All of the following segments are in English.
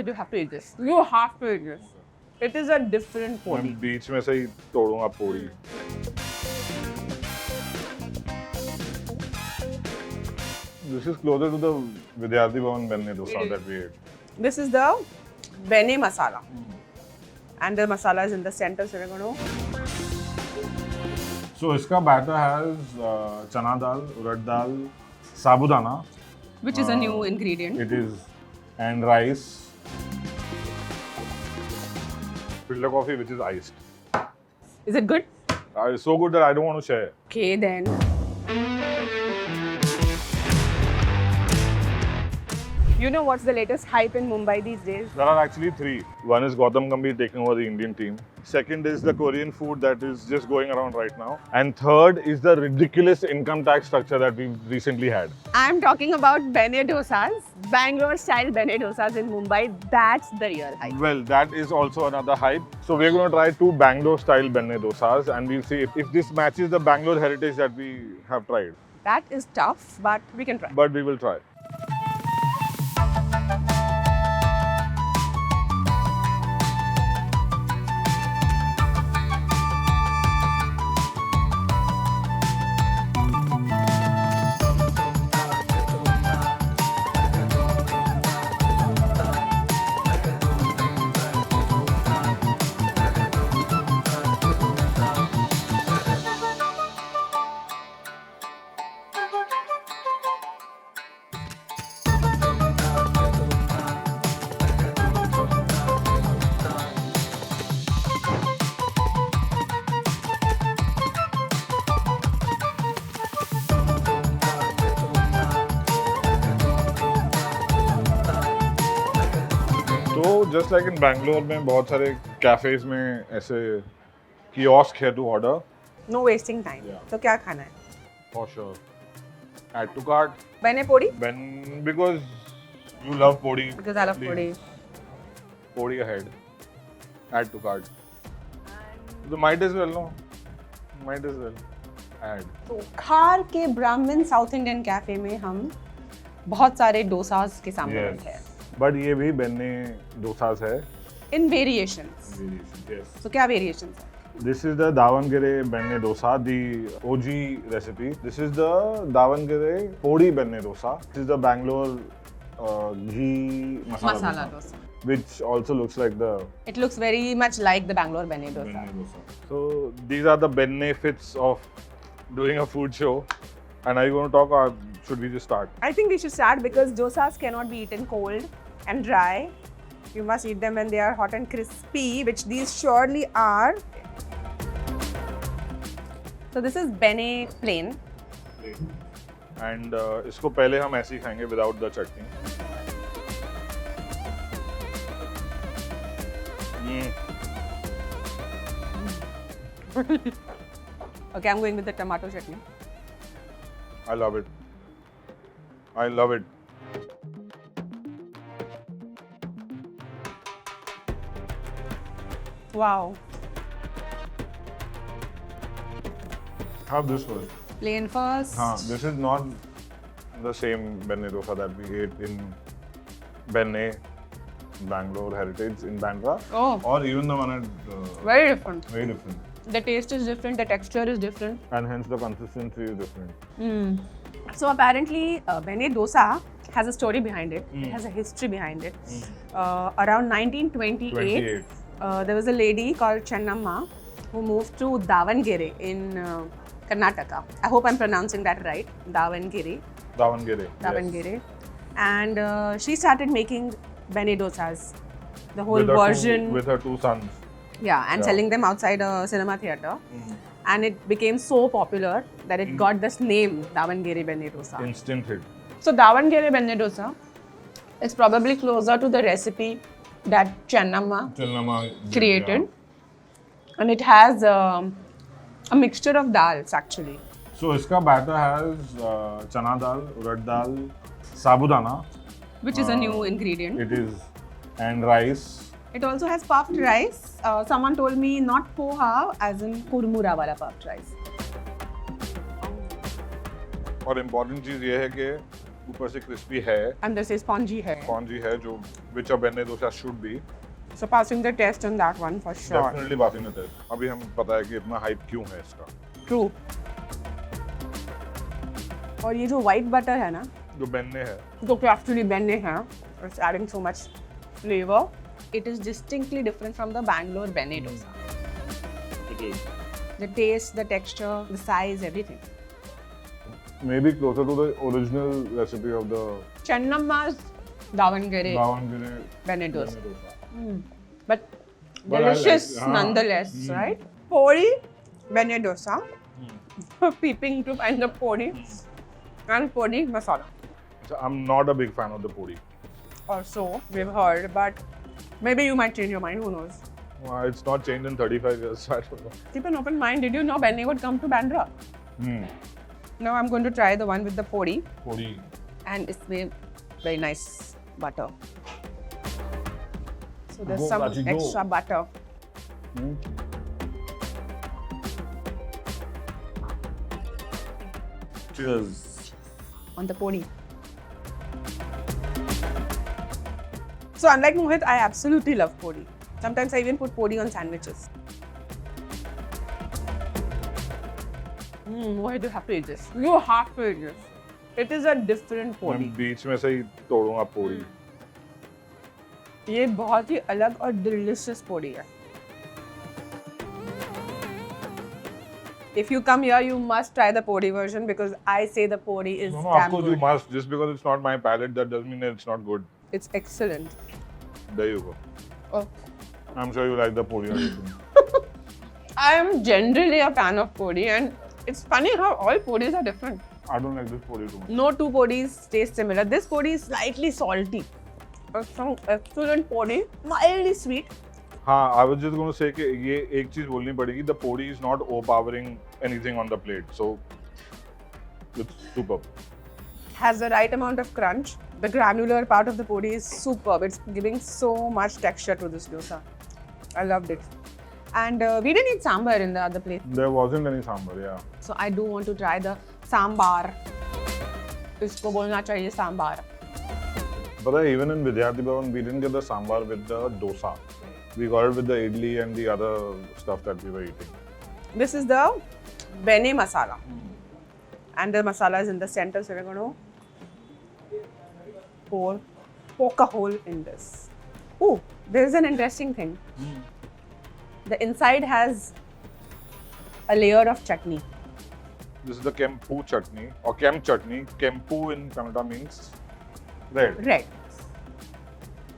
you have to eat this. You have to eat this. It is a different podi. मैं बीच में से ही तोड़ूंगा पोड़ी. This is closer to the Vidyarthi Bhavan Benne dosa that we ate. This is the benne masala. And the masala is in the center, so we're going to... So इसका batter has chana dal, urad dal, sabudana. Which is a new ingredient. It is, and rice. Filter coffee which is iced. Is it good? It's so good that I don't want to share. Okay, then. You know what's the latest hype in Mumbai these days? There are actually three. One is Gautam Gambhir taking over the Indian team. Second is the Korean food that is just going around right now. And third is the ridiculous income tax structure that we recently had. I'm talking about benne dosas, Bangalore style benne dosas in Mumbai. That's the real hype. Well, that is also another hype. So we're going to try two Bangalore style benne dosas and we'll see if this matches the Bangalore heritage that we have tried. That is tough, but we can try. But we will try. तो just like in Bangalore में बहुत सारे cafes में ऐसे kiosk है to order. No wasting time. Yeah. तो क्या खाना है? For sure. Add to cart. Benne podi? Because you love podi. Because I love podi. Podi ahead. Add to cart. So might as well, no? Might as well. Add. तो खार के ब्राह्मण south Indian cafe में हम बहुत सारे डोसास के सामने बैठे हैं. But ये भी benne dosas है. In variations. Yes. So क्या variations है? This is the Davangere benne dosa, the OG recipe. This is the Davangere podi benne dosa. This is the Bangalore ghee masala dosa. Which also looks like the It looks very much like the Bangalore benne dosa. benne dosa. So these are the benefits of doing a food show. And are you going to talk or should we just start? I think we should start because dosas cannot be eaten cold and dry. You must eat them when they are hot and crispy, which these surely are. So this is benne plain. And इसको पहले हम ऐसे ही खाएंगे without the chutney. Okay, I'm going with the tomato chutney. I love it. I love it. Wow. Have this first. Plain first. This is not the same benne dosa that we ate in Benne, Bangalore Heritage in Bandra. Oh. Or even the one at... Very different. very different. The taste is different, the texture is different. And hence the consistency is different. So apparently, benne dosa has a story behind it. It has a history behind it. Around 1928, 28. There was a lady called Chennamma who moved to Davangere in Karnataka. I hope I'm pronouncing that right. Davangere. Davangere. Davangere. Yes. And she started making benne dosas. The whole With her version. with her two sons. Yeah, and selling them outside a cinema theatre. And it became so popular that it got this name, Davangere benne dosa. Instant hit. So Davangere benne dosa is probably closer to the recipe that Chennamma created. And it has a mixture of dals actually. So इसका batter has chana dal, urad dal, sabudana. Which is a new ingredient. It is, and rice. It also has puffed rice. Someone told me not poha, as in kurmura wala puffed rice. और important चीज़ ये है कि ऊपर से crispy है, And this is spongy hai. spongy है, जो which a benne dosa should be. So passing the test on that one for sure. Definitely passing the test. अभी हम पता है कि इतना hype क्यों है इसका. True. और ये जो white butter है ना, जो benne है, जो कि actually benne है, it's adding so much flavor. It is distinctly different from the Bangalore benne dosa. it is The taste, the texture, the size, everything. maybe closer to the original recipe of the Chennamma's Davangere Davangere benne dosa. benne dosa. But But I delicious like- हाँ. nonetheless, right? Pori benne dosa. Peeping to find the pori and pori masala. So I'm not a big fan of the puri. Or so we've heard, but maybe you might change your mind. Who knows? It's not changed in 35 years. So I don't know. Keep an open mind. Did you know benne would come to Bandra? Now I'm going to try the one with the pori, Puri. and it's made very nice butter. So there's Go, some Prachi, go. extra butter. Cheers. On the podi. So unlike Mohit, I absolutely love podi. Sometimes I even put podi on sandwiches. Mohit, you have to eat this. You have to eat this. It is a different मैं podi. बीच में से ही तोड़ूंगा पूरी. ये बहुत ही अलग और delicious podi है. If you come here, you must try the podi version because I say the podi is No, damn of course good. you must. Just because it's not my palate, that doesn't mean that it's not good. It's excellent. There you go. Oh. I'm sure you like the puri also. I am generally a fan of podi, and it's funny how all podis are different. I don't like this puri too much. No two podis taste similar. This podi is slightly salty. Some excellent podi, mildly sweet. हाँ, I was just going to say कि ये एक चीज बोलनी पड़ेगी. The puri is not overpowering anything on the plate, so it's superb. Has the right amount of crunch. The granular part of the podi is superb. It's giving so much texture to this dosa. I loved it. And we didn't eat sambar in the other place. There wasn't any sambar, yeah. So I do want to try the sambar. इसको बोलना चाहिए sambar. But even in Vidyarthi Bhavan, we didn't get the sambar with the dosa. We got it with the idli and the other stuff that we were eating. This is the benne masala. And the masala is in the center, so we're going to poke a hole in this. Oh, there's an interesting thing. The inside has a layer of chutney. This is the Kempu chutney or Kem chutney. Kempu in Kannada means red. Red.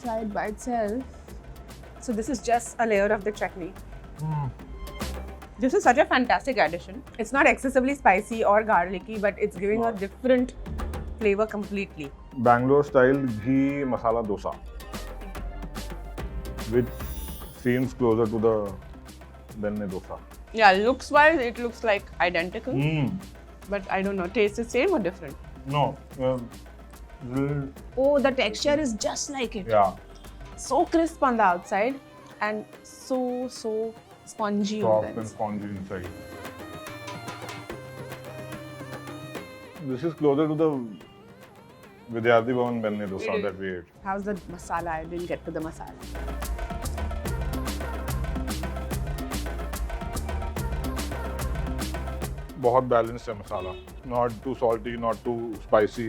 Try it by itself. So this is just a layer of the chutney. This is such a fantastic addition. It's not excessively spicy or garlicky, but it's giving a different flavor completely. Bangalore style ghee masala dosa, which seems closer to the benne dosa. Yeah, looks wise, it looks like identical. But I don't know, taste the same or different? No. Oh, the texture is just like it. Yeah. So crisp on the outside and so spongy on Soft the and inside. spongy inside. This is closer to the Vidyarthi Bhavan benne dosa that we ate. How's the masala? I didn't get to the masala. बहुत balanced है मसाला. Not too salty, not too spicy.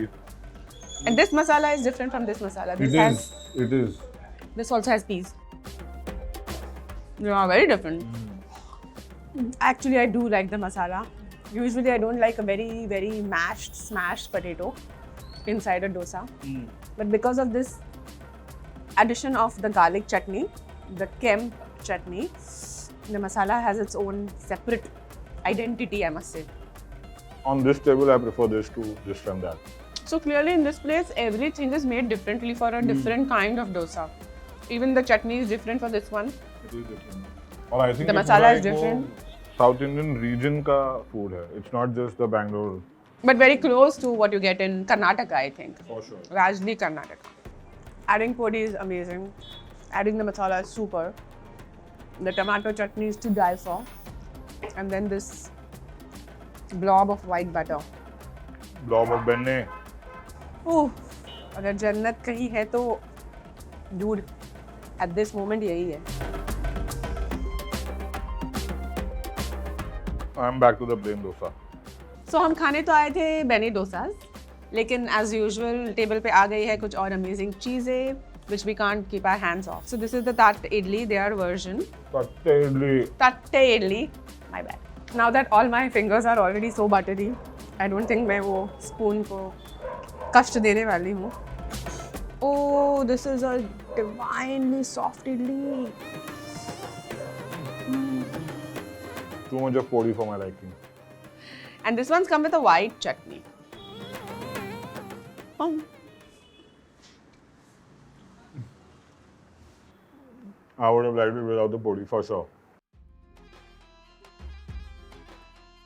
And this masala is different from this masala. This It is. This also has peas. Yeah, very different. Actually, I do like the masala. Usually, I don't like a very, very mashed, smashed potato inside a dosa. But because of this addition of the garlic chutney, the Kem chutney, the masala has its own separate identity, I must say. On this table, I prefer this to this from that. So clearly in this place, everything is made differently for a different kind of dosa. Even the chutney is different for this one. It is different. और I think The ये masala पूरा is एक वो different. South Indian region का food है. It's not just the Bangalore. But very close to what you get in Karnataka, I think. For sure. Rajli, Karnataka. Adding podi is amazing. Adding the masala is super. The tomato chutney is to die for. And then this blob of white butter. Blob of benne. ओह, अगर जन्नत कहीं है तो dude, at this moment यही है. I'm back to the plain dosa. So हम खाने तो आए थे बेनी डोसाज, लेकिन as usual टेबल पे आ गई है कुछ और अमेजिंग चीजें which we can't keep our hands off. So this is the tat idli, their version. Tatte idli. Tatte idli, my bad. Now that all my fingers are already so buttery, I don't think मैं वो spoon को कष्ट देने वाली हूँ. Oh, this is a divinely soft idli. Too much of podi for my liking. And this one's come with a white chutney. I would have liked it without the podi for sure.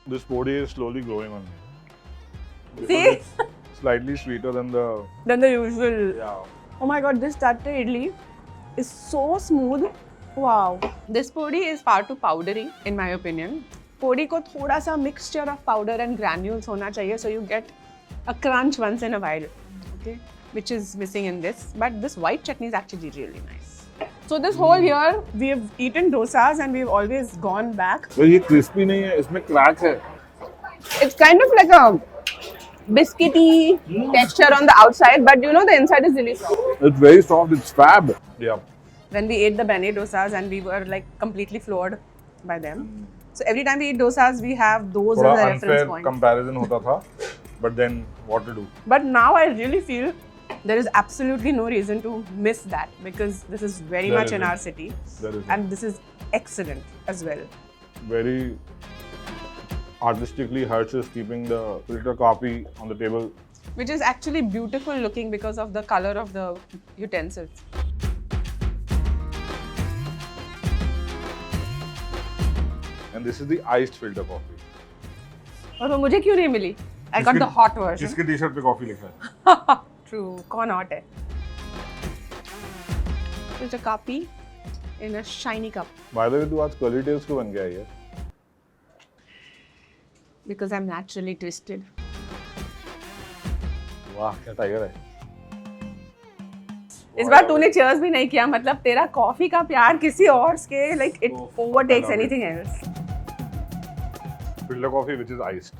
This podi is slowly growing on me. See? It's slightly sweeter than the usual. yeah. Oh my god, this tatte idli is so smooth. Wow. This podi is far too powdery in my opinion. Podi को थोड़ा सा mixture of powder and granules होना चाहिए, so you get a crunch once in a while, okay? Which is missing in this. But this white chutney is actually really nice. So this whole year we have eaten dosas and we've always gone back. तो ये crispy नहीं है, इसमें crack है. It's kind of like a biscuity texture on the outside, but you know the inside is really soft. It's very soft. It's fab. Yeah. When we ate the bene dosas and we were like completely floored by them. So every time we eat dosas, we have those as थोड़ा a reference unfair point. comparison होता था, but then what to do? But now I really feel there is absolutely no reason to miss that because this is very There much in isn't. our city, There isn't. and this is excellent as well. Very artistically, Harsh is keeping the filter coffee on the table. Which is actually beautiful looking because of the color of the utensils. And this is the iced filter coffee. और वो मुझे क्यों नहीं मिली? I got the hot version. जिसके T-shirt पे coffee लिखा है. True. कौन hot है? It's a coffee in a shiny cup By the way, तू आज curly tails क्यों बन गया है ये? because I'm naturally twisted. वाह क्या टाइगर है. इस बार तूने cheers भी नहीं किया, मतलब तेरा कॉफी का प्यार किसी और के like it overtakes anything else. Filter coffee which is iced.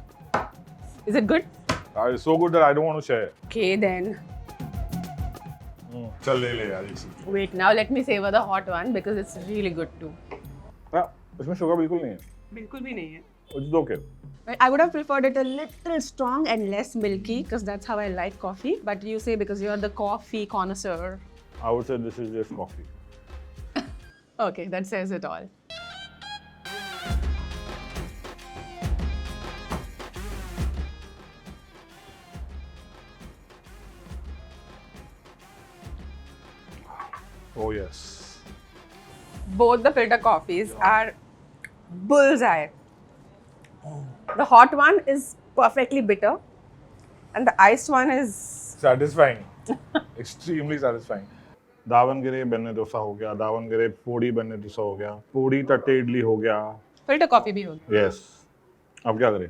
Is it good? It's so good that I don't want to share. Okay then. चल ले ले यार इसी. Wait, now let me savor the hot one because it's really good too. हाँ, इसमें sugar बिल्कुल नहीं है. बिल्कुल भी नहीं है. Which is okay. I would have preferred it a little strong and less milky because that's how I like coffee. But you say because you're the coffee connoisseur. I would say this is just coffee. Okay, that says it all. Oh yes. Both the filter coffees are bullseye. The hot one is perfectly bitter, and the iced one is Satisfying. Extremely satisfying. दावनगिरे बेन्ने dosa हो गया, दावनगिरे पोड़ी बेन्ने डोसा हो गया, पोड़ी तट्टे इडली हो गया. filter coffee भी होगी. Yes. अब क्या करें?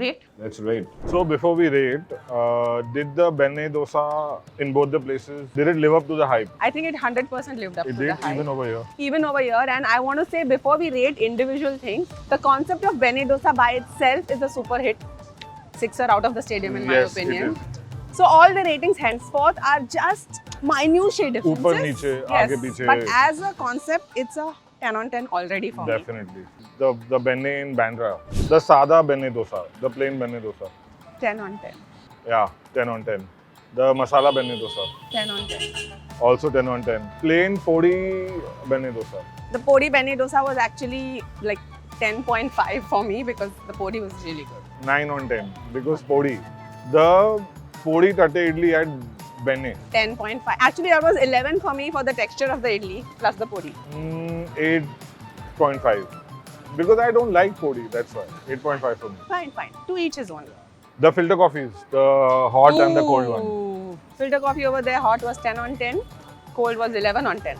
Rate? Let's rate. So before we rate, did the benne dosa in both the places, did it live up to the hype? I think it 100% lived up It to did, the hype. even over here. Even over here, and I want to say before we rate individual things, the concept of bene dosa by itself is a super hit. Sixer out of the stadium in my Yes, opinion. it is. So all the ratings henceforth are just minutiae differences. ऊपर नीचे, आगे पीछे. But as a concept, it's a 10 on 10 already for me. Definitely. The benne in Bandra, the sada benne dosa, the plain benne dosa. 10 on 10. Yeah, 10 on 10. The masala benne dosa, 10 on 10. also 10 on 10. Plain podi benne dosa. The podi bene dosa was actually like 10.5 for me because the podi was really good. 9 on 10 because podi. The podi tatte idli had benne. 10.5. Actually, that was 11 for me for the texture of the idli plus the podi. 8.5 because I don't like podi, that's why. 8.5 for me. Fine, fine. To each his own. The filter coffees, the hot and the cold one. Ooh. Filter coffee over there, hot was 10 on 10. Cold was 11 on 10.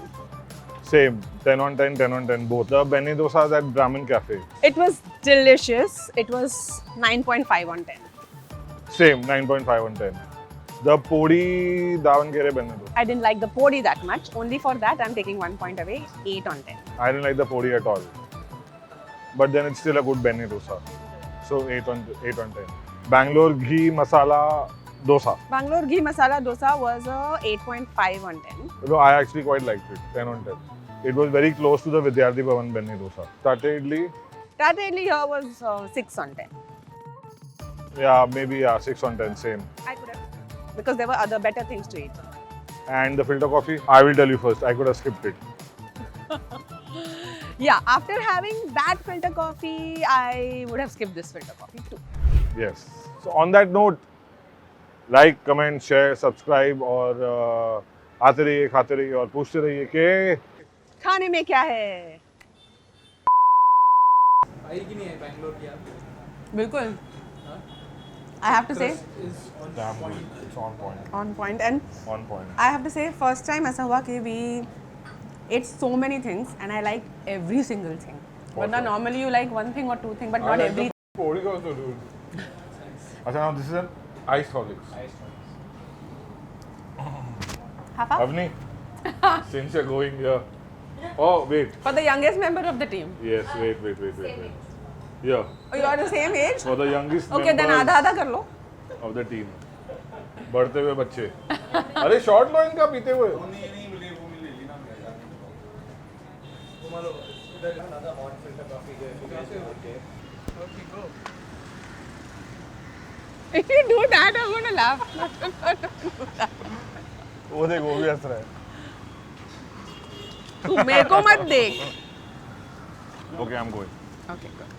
Same, 10 on 10, 10 on 10 both. The benne dosas at Brahmin Cafe. It was delicious. It was 9.5 on 10. Same, 9.5 on 10. The Podi Davangere Benne dosa. I didn't like the podi that much. Only for that, I'm taking 1 point away. 8 on 10. I didn't like the Podi at all. But then it's still a good Benne dosa. So 8 on 10. Bangalore ghee masala dosa. Bangalore ghee masala dosa was a 8.5 on 10. No, I actually quite liked it. 10 on 10. It was very close to the Vidyarthi Bhavan Benne dosa. Tata idli, Tata idli here was 6 on 10. yeah, maybe 6 on 10, same. I could have, because there were other better things to eat. And the filter coffee, I will tell you first, I could have skipped it. Yeah, after having that filter coffee, I would have skipped this filter coffee too. Yes. So on that note, like, comment, share, subscribe और आते रहिए, खाते रहिए और पूछते रहिए कि खाने में क्या है? आई कि नहीं है बैंगलोर की आप? बिल्कुल. I have to say, Damn good. It's on point. on point. And On point. I have to say, first time ऐसा हुआ कि we ate so many things and I liked every single thing. But now sure. normally you like one thing or two things, but not every. Podi also, dude. अच्छा, now this is an iced Horlicks. Half up? Avni, since you're going here. Oh, wait. For the youngest member of the team. Yes, wait. Yeah. Oh, you are the same age? For the youngest Okay, then members आधा कर लो. of the team. बढ़ते हुए बच्चे. अरे short लो इनका पीते हुए. वो नहीं मिले वो मिल लेली ना वो मारो इधर ना हॉट फिल्टर कॉफी के okay go. If you do that, I'm gonna laugh. वो देख वो भी हंस रहा है. तू मेरे को मत देख. Okay, I'm going. Okay, good.